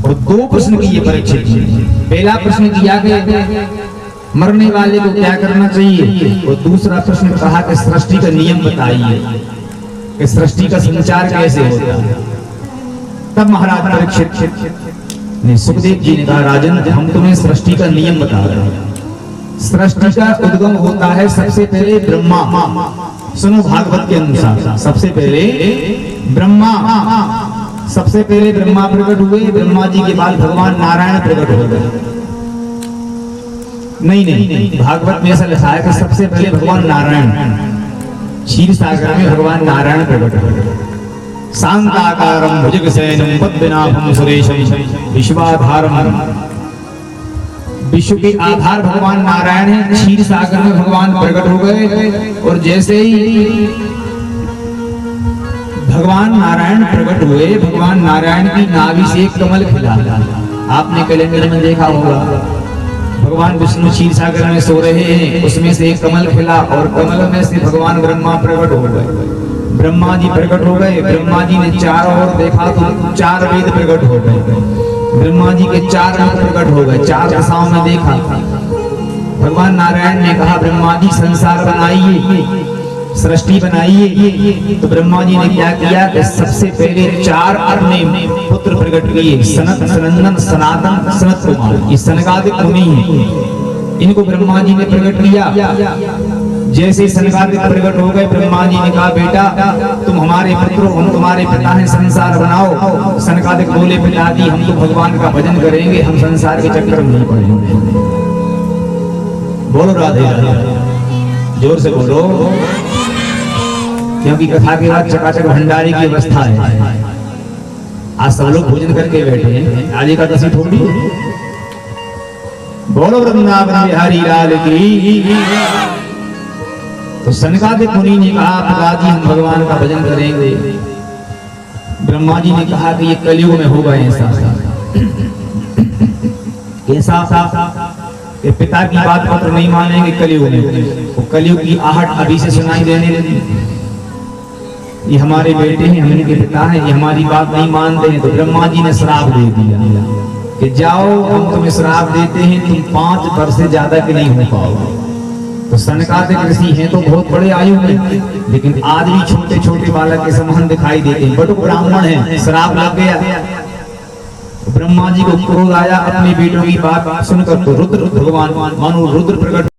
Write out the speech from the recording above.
और दो प्रश्न की ये परीक्षा की। पहला प्रश्न किया कि मरने वाले को क्या करना चाहिए, और दूसरा प्रश्न कहा कि सृष्टि का नियम बताइए कि सृष्टि का संचार कैसे होता है। तब महाराज परीक्षित ने सुखदेव जी ने कहा, राजन हम तुम्हें सृष्टि का नियम बता रहे हैं। सृष्टि का उद्गम होता है सबसे पहले ब्रह्मा। सुनो भागवत के अनुसार सबसे पहले ब्रह्मा, सबसे पहले ब्रह्मा प्रकट हुए। ब्रह्मा जी के बाद भगवान नारायण प्रकट हो गए। नहीं, भागवत में ऐसा लिखा है कि सबसे पहले भगवान नारायण, क्षीर सागर में भगवान नारायण प्रकट हो गए। शांताकारं भुजगशयनं पद्मनाभं सुरेशं विश्वाधारं, विश्व के आधार भगवान नारायण है। क्षीर सागर में भगवान प्रकट हो गए और जैसे ही भगवान नारायण प्रकट हुए, भगवान नारायण की नाभि से एक कमल खिला। आपने कैलेंडर में देखा होगा, भगवान विष्णु क्षीर सागर में सो रहे हैं, उसमें से एक कमल खिला और कमल में से भगवान ब्रह्मा प्रकट हो गए। ब्रह्मा जी प्रकट हो गए। ब्रह्मा जी ने चारों ओर देखा तो चार वेद प्रकट हो गए। ब्रह्मा जी के चार मुख प्रकट हो गए। चार दिशाओं में देखा। भगवान नारायण ने कहा, ब्रह्मा जी संसार बनाइए, सृष्टि बनाइए। तो ब्रह्मा जी ने क्या किया कि सबसे पहले चार अपने पुत्र प्रकट किए, सनत, सनंदन, सनातन, सनत कुमार। ये सनकादिक मुनि हैं, इनको ब्रह्मा जी ने प्रकट किया। जैसे सनकादिक प्रकट हो गए, ब्रह्मा जी ने कहा, बेटा तुम हमारे पुत्र हो, हम तुम्हारे पिता हैं, संसार बनाओ। सनकादिक बोले, पिताजी हम तो भगवान का भजन करेंगे, हम संसार के चक्कर में नहीं पड़ेंगे। बोलो राधे राधे, जोर से बोलो, क्योंकि कथा के बाद चकाचक भंडारे की व्यवस्था है। आज सब लोग भोजन करके बैठे हैं, आज एकादशी थोड़ी। बोलो वृंदावन बिहारी लाल की। तो सनकादिक मुनि ने कहा, पिताजी हम भगवान का भजन करेंगे। ब्रह्मा जी ने कहा कि ये कलयुग में होगा ऐसा कि पिता की बात पुत्र नहीं मानेंगे कलयुग में। तो कलयुग की आहट अभी से सुनाई देने लगी, ये हमारे बेटे हैं, हम इनके पिता हैं, ये हमारी बात नहीं मानते हैं। तो ब्रह्मा जी ने श्राप दे दिया कि जाओ हम तुम्हें श्राप देते हैं, तुम 5 वर्ष से ज्यादा के नहीं हो पाओगे। तो सनकादिक ऋषि हैं तो बहुत बड़े आयु में, लेकिन आज भी छोटे छोटे बालक के समान दिखाई देते हैं। बड़े ब्राह्मण हैं, श्राप लग गया। ब्रह्मा जी को क्रोध आया अपने बेटों की बात सुनकर। तो रुद्र भगवान मानो रुद्र प्रकट